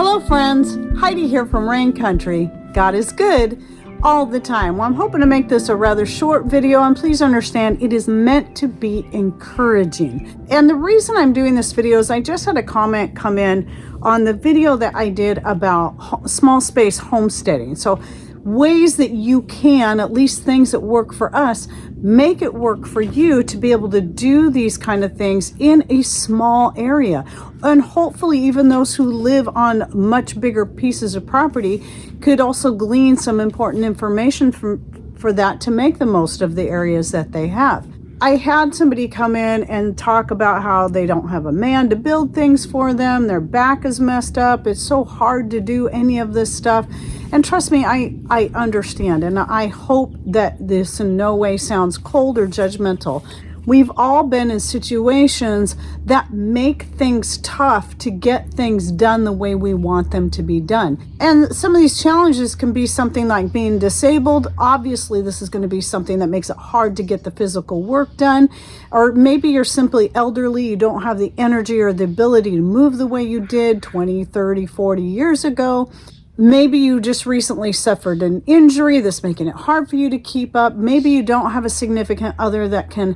Hello friends, Heidi here from Rain Country. God is good all the time. Well, I'm hoping to make this a rather short video, and please understand it is meant to be encouraging. And the reason I'm doing this video is I just had a comment come in on the video that I did about small space homesteading. So ways that you can, at least things that work for us, make it work for you to be able to do these kind of things in a small area. And hopefully even those who live on much bigger pieces of property could also glean some important information for that to make the most of the areas that they have. I had somebody come in and talk about how they don't have a man to build things for them. Their back is messed up. It's so hard to do any of this stuff. And trust me, I understand. And I hope that this in no way sounds cold or judgmental. We've all been in situations that make things tough to get things done the way we want them to be done. And some of these challenges can be something like being disabled. Obviously, this is going to be something that makes it hard to get the physical work done. Or maybe you're simply elderly. You don't have the energy or the ability to move the way you did 20, 30, 40 years ago. Maybe you just recently suffered an injury that's making it hard for you to keep up. Maybe you don't have a significant other that can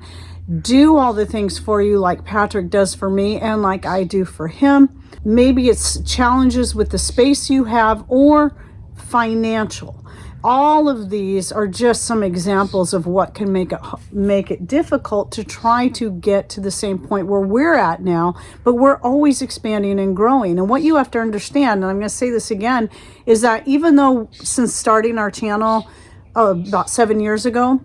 do all the things for you like Patrick does for me and like I do for him. Maybe it's challenges with the space you have or financial. All of these are just some examples of what can make it difficult to try to get to the same point where we're at now, but we're always expanding and growing. And what you have to understand, and I'm going to say this again, is that even though since starting our channel about 7 years ago,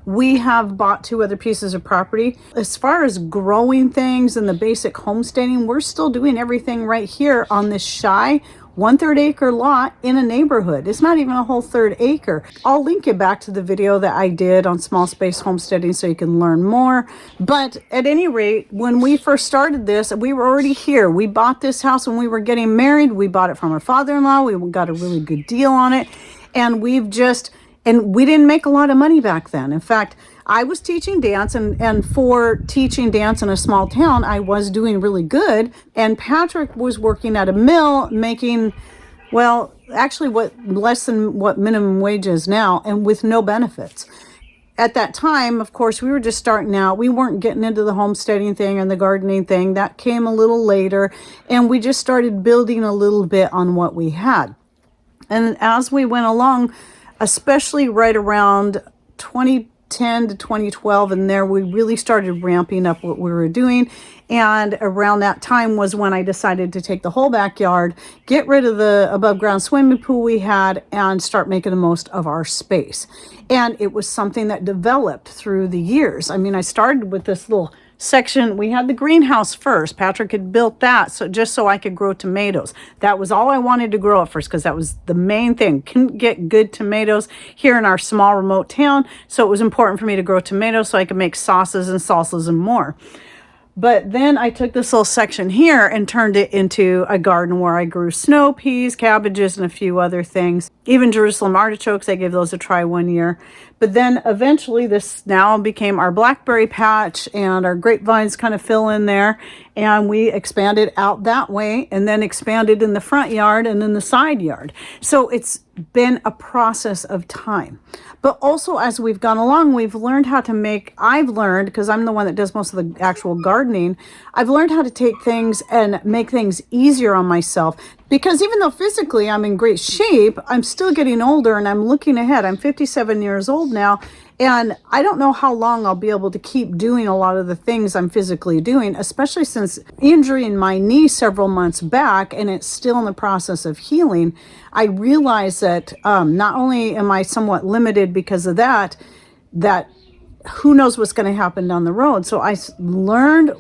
we have bought 2 other pieces of property. As far as growing things and the basic homesteading, we're still doing everything right here on this shy 1/3 acre lot in a neighborhood. It's not even a whole 1/3 acre. I'll link it back to the video that I did on small space homesteading so you can learn more. But at any rate, when we first started this, we were already here. We bought this house when we were getting married. We bought it from our father-in-law. We got a really good deal on it. And we didn't make a lot of money back then. In fact, I was teaching dance, and for teaching dance in a small town, I was doing really good. And Patrick was working at a mill making, well, actually less than what minimum wage is now, and with no benefits. At that time, of course, we were just starting out. We weren't getting into the homesteading thing and the gardening thing. That came a little later, and we just started building a little bit on what we had. And as we went along, especially right around 2010 to 2012, and there we really started ramping up what we were doing. And around that time was when I decided to take the whole backyard, get rid of the above ground swimming pool we had, and start making the most of our space. And it was something that developed through the years. I mean, I started with this little section. We had the greenhouse first. Patrick had built that just so I could grow tomatoes. That was all I wanted to grow at first, because that was the main thing. Couldn't get good tomatoes here in our small remote town, so it was important for me to grow tomatoes so I could make sauces and salsas and more. But then I took this little section here and turned it into a garden where I grew snow peas, cabbages, and a few other things. Even Jerusalem artichokes, I gave those a try one year. But then eventually this now became our blackberry patch, and our grapevines kind of fill in there. And we expanded out that way, and then expanded in the front yard and in the side yard. So it's been a process of time. But also as we've gone along, I've learned, because I'm the one that does most of the actual gardening, I've learned how to take things and make things easier on myself. Because even though physically I'm in great shape, I'm still getting older and I'm looking ahead. I'm 57 years old now, and I don't know how long I'll be able to keep doing a lot of the things I'm physically doing, especially since injuring my knee several months back, and it's still in the process of healing. I realize that not only am I somewhat limited because of that who knows what's going to happen down the road. So I learned,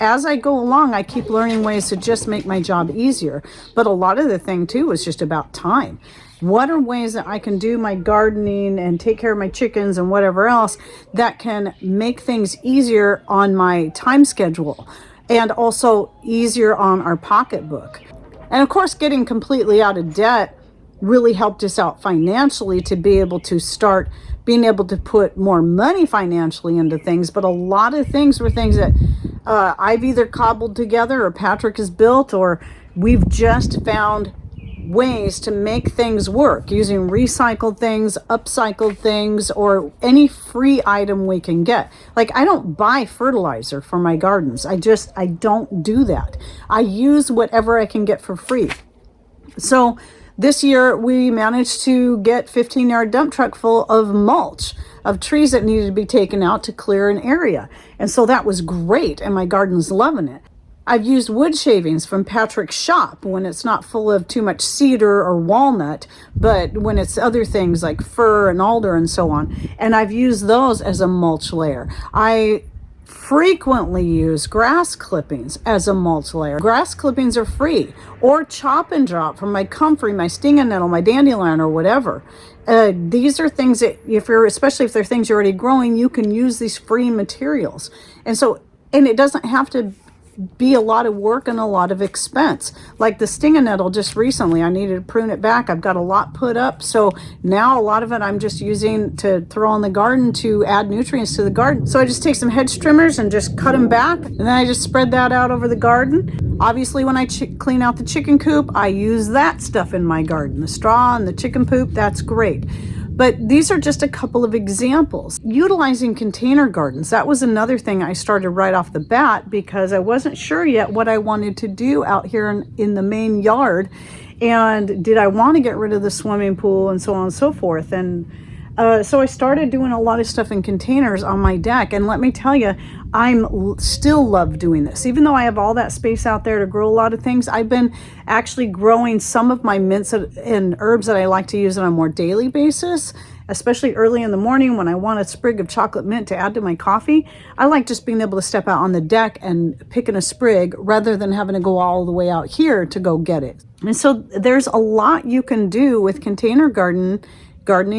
as I go along, I keep learning ways to just make my job easier. But a lot of the thing too is just about time. What are ways that I can do my gardening and take care of my chickens and whatever else that can make things easier on my time schedule, and also easier on our pocketbook. And of course, getting completely out of debt really helped us out financially to be able to start being able to put more money financially into things. But a lot of things were things that I've either cobbled together or Patrick has built, or We've just found ways to make things work using recycled things, upcycled things, or any free item we can get. Like, I don't buy fertilizer for my gardens. I don't do that. I use whatever I can get for free. So this year we managed to get 15-yard dump truck full of mulch, of trees that needed to be taken out to clear an area. And so that was great, and my garden's loving it. I've used wood shavings from Patrick's shop when it's not full of too much cedar or walnut, but when it's other things like fir and alder and so on. And I've used those as a mulch layer. I frequently use grass clippings as a mulch layer. Grass clippings are free, or chop and drop from my comfrey, my stinging nettle, my dandelion, or whatever. These are things that especially if they're things you're already growing, you can use these free materials. And it doesn't have to be a lot of work and a lot of expense. Like the stinging nettle, just recently I needed to prune it back. I've got a lot put up, so now a lot of it I'm just using to throw in the garden to add nutrients to the garden. So I just take some hedge trimmers and just cut them back, and then I just spread that out over the garden. Obviously, when I clean out the chicken coop, I use that stuff in my garden. The straw and the chicken poop, that's great. But these are just a couple of examples. Utilizing container gardens, that was another thing I started right off the bat, because I wasn't sure yet what I wanted to do out here in the main yard. And did I want to get rid of the swimming pool and so on and so forth. And so I started doing a lot of stuff in containers on my deck. And let me tell you, still love doing this. Even though I have all that space out there to grow a lot of things, I've been actually growing some of my mints and herbs that I like to use on a more daily basis, especially early in the morning when I want a sprig of chocolate mint to add to my coffee. I like just being able to step out on the deck and picking a sprig rather than having to go all the way out here to go get it. And so there's a lot you can do with container gardening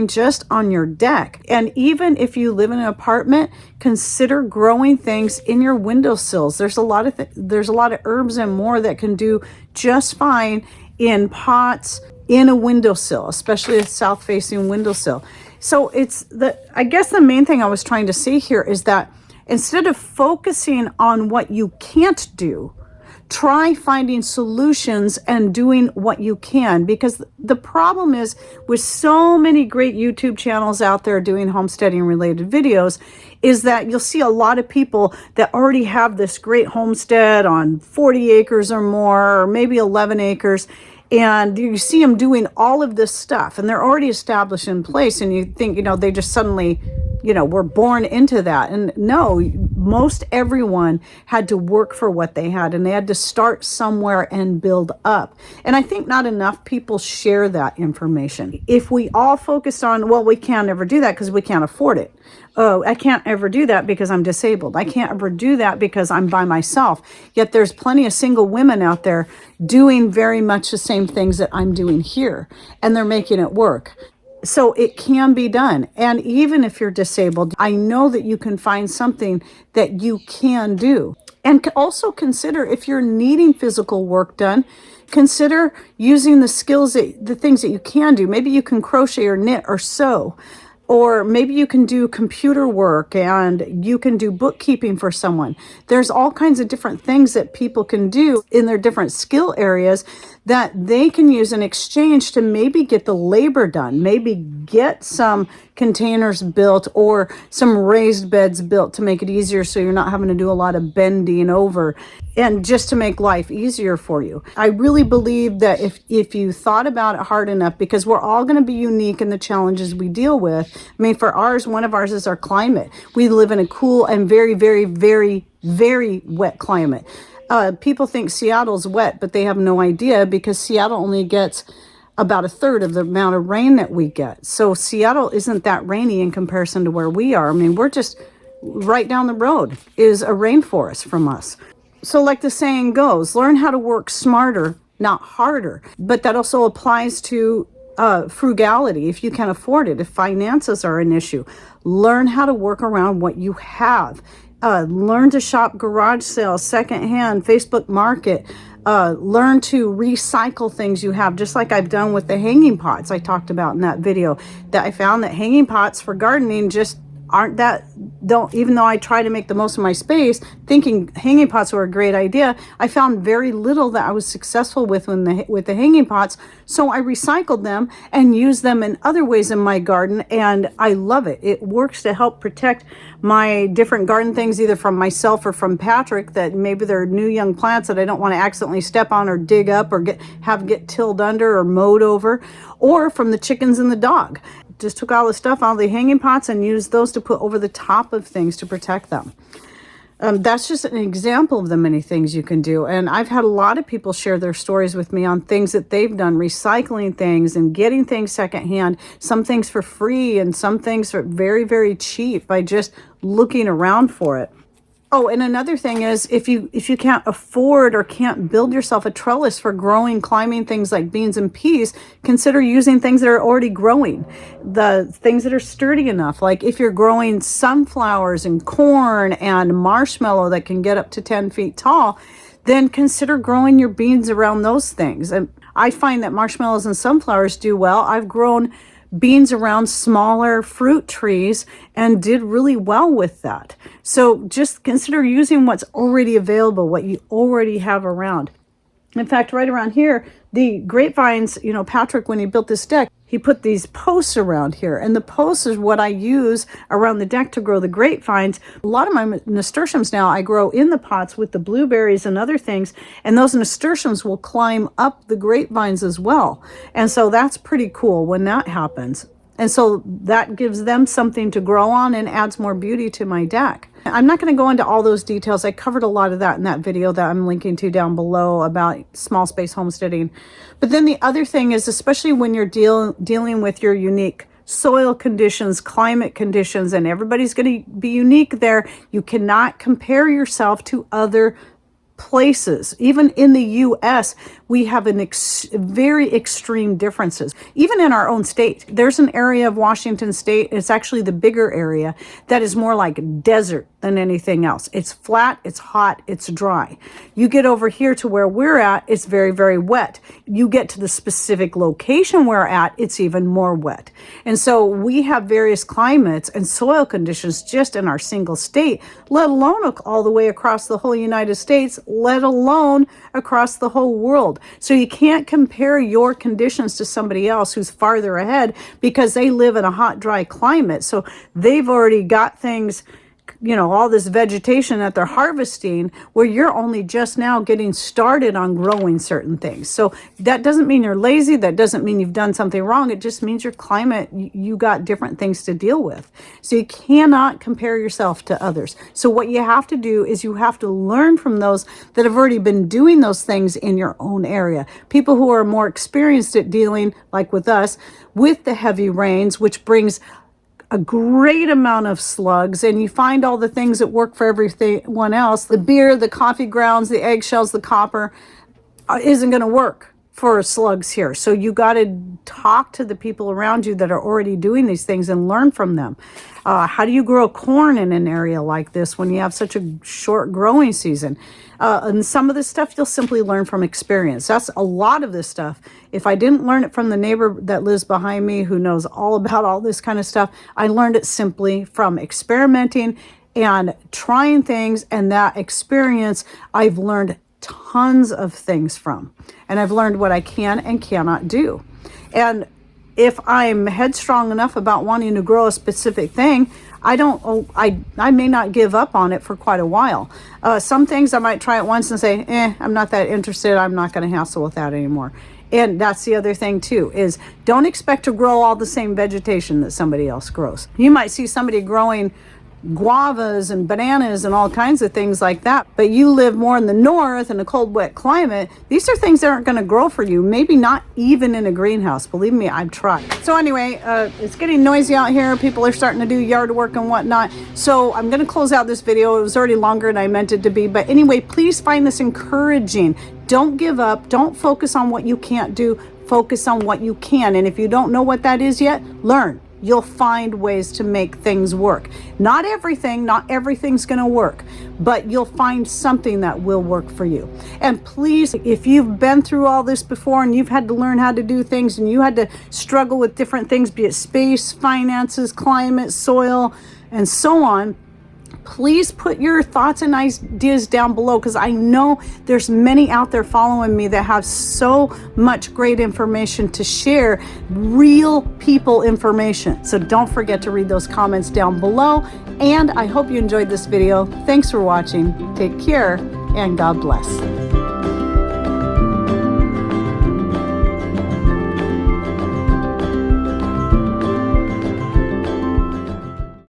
just on your deck. And even if you live in an apartment, consider growing things in your windowsills. There's a lot of herbs and more that can do just fine in pots in a windowsill, especially a south facing windowsill. So I guess the main thing I was trying to say here is that instead of focusing on what you can't do, try finding solutions and doing what you can, because the problem is with so many great YouTube channels out there doing homesteading related videos is that you'll see a lot of people that already have this great homestead on 40 acres or more, or maybe 11 acres. And you see them doing all of this stuff and they're already established in place, and you think, they just suddenly, were born into that. And no, most everyone had to work for what they had, and they had to start somewhere and build up. And I think not enough people share that information. If we all focused on, well, we can't ever do that because we can't afford it. Oh, I can't ever do that because I'm disabled. I can't ever do that because I'm by myself. Yet there's plenty of single women out there doing very much the same things that I'm doing here, and they're making it work. So it can be done. And even if you're disabled, I know that you can find something that you can do. And also consider, if you're needing physical work done, consider using the things that you can do. Maybe you can crochet or knit or sew. Or maybe you can do computer work and you can do bookkeeping for someone. There's all kinds of different things that people can do in their different skill areas that they can use in exchange to maybe get the labor done, maybe get some containers built or some raised beds built to make it easier so you're not having to do a lot of bending over, and just to make life easier for you. I really believe that if you thought about it hard enough, because we're all going to be unique in the challenges we deal with. I mean, for one of ours is our climate. We live in a cool and very, very, very, very wet climate. People think Seattle's wet, but they have no idea, because Seattle only gets about a third of the amount of rain that we get. So Seattle isn't that rainy in comparison to where we are. I mean, we're just right down the road is a rainforest from us. So like the saying goes, learn how to work smarter, not harder. But that also applies to frugality, if you can afford it, if finances are an issue. Learn how to work around what you have. Learn to shop garage sales, secondhand, Facebook Market. Learn to recycle things you have, just like I've done with the hanging pots I talked about in that video. That I found that hanging pots for gardening just aren't that, don't, even though I try to make the most of my space, thinking hanging pots were a great idea, I found very little that I was successful with with the hanging pots. So I recycled them and used them in other ways in my garden, and I love it. It works to help protect my different garden things, either from myself or from Patrick, that maybe they're new young plants that I don't want to accidentally step on or dig up or get tilled under or mowed over, or from the chickens and the dog. Just took all the stuff out of the hanging pots and used those to put over the top of things to protect them. That's just an example of the many things you can do. And I've had a lot of people share their stories with me on things that they've done, recycling things and getting things secondhand, some things for free and some things for very, very cheap by just looking around for it. Oh, and another thing is, if you can't afford or can't build yourself a trellis for growing, climbing things like beans and peas, consider using things that are already growing. The things that are sturdy enough, like if you're growing sunflowers and corn and marshmallow that can get up to 10 feet tall, then consider growing your beans around those things. And I find that marshmallows and sunflowers do well. I've grown beans around smaller fruit trees and did really well with that. So just consider using what's already available, what you already have around. In fact, right around here, the grapevines, Patrick, when he built this deck, he put these posts around here, and the posts is what I use around the deck to grow the grapevines. A lot of my nasturtiums now I grow in the pots with the blueberries and other things, and those nasturtiums will climb up the grapevines as well. And so that's pretty cool when that happens. And so that gives them something to grow on and adds more beauty to my deck. I'm not going to go into all those details. I covered a lot of that in that video that I'm linking to down below about small space homesteading. But then the other thing is, especially when you're dealing with your unique soil conditions, climate conditions, and everybody's going to be unique there, you cannot compare yourself to other places. Even in the US, we have very extreme differences. Even in our own state, there's an area of Washington state, it's actually the bigger area, that is more like desert than anything else. It's flat, it's hot, it's dry. You get over here to where we're at, it's very, very wet. You get to the specific location we're at, it's even more wet. And so we have various climates and soil conditions just in our single state, let alone all the way across the whole United States, let alone across the whole world. So you can't compare your conditions to somebody else who's farther ahead because they live in a hot, dry climate. So they've already got things, all this vegetation that they're harvesting, where you're only just now getting started on growing certain things. So that doesn't mean you're lazy. That doesn't mean you've done something wrong. It just means your climate, you got different things to deal with. So you cannot compare yourself to others. So what you have to do is you have to learn from those that have already been doing those things in your own area. People who are more experienced at dealing, like with us, with the heavy rains, which brings a great amount of slugs, and you find all the things that work for everyone else. The beer, the coffee grounds, the eggshells, the copper isn't going to work for slugs here. So you got to talk to the people around you that are already doing these things and learn from them. How do you grow corn in an area like this when you have such a short growing season? And some of this stuff you'll simply learn from experience. That's a lot of this stuff. If I didn't learn it from the neighbor that lives behind me who knows all about all this kind of stuff, I learned it simply from experimenting and trying things, and that experience I've learned tons of things from. And I've learned what I can and cannot do. And if I'm headstrong enough about wanting to grow a specific thing, I may not give up on it for quite a while. Some things I might try it once and say, I'm not that interested. I'm not going to hassle with that anymore. And that's the other thing too, is don't expect to grow all the same vegetation that somebody else grows. You might see somebody growing guavas and bananas and all kinds of things like that, but you live more in the north in a cold, wet climate. These are things that aren't going to grow for you, maybe not even in a greenhouse. Believe me, I've tried. So anyway, it's getting noisy out here. People are starting to do yard work and whatnot, so I'm going to close out this video. It was already longer than I meant it to be, but anyway, please find this encouraging. Don't give up. Don't focus on what you can't do. Focus on what you can, and if you don't know what that is yet, learn. You'll find ways to make things work. Not everything's going to work, but you'll find something that will work for you. And please, if you've been through all this before and you've had to learn how to do things and you had to struggle with different things, be it space, finances, climate, soil, and so on. Please put your thoughts and ideas down below, because I know there's many out there following me that have so much great information to share, real people information. So don't forget to read those comments down below. And I hope you enjoyed this video. Thanks for watching. Take care and God bless.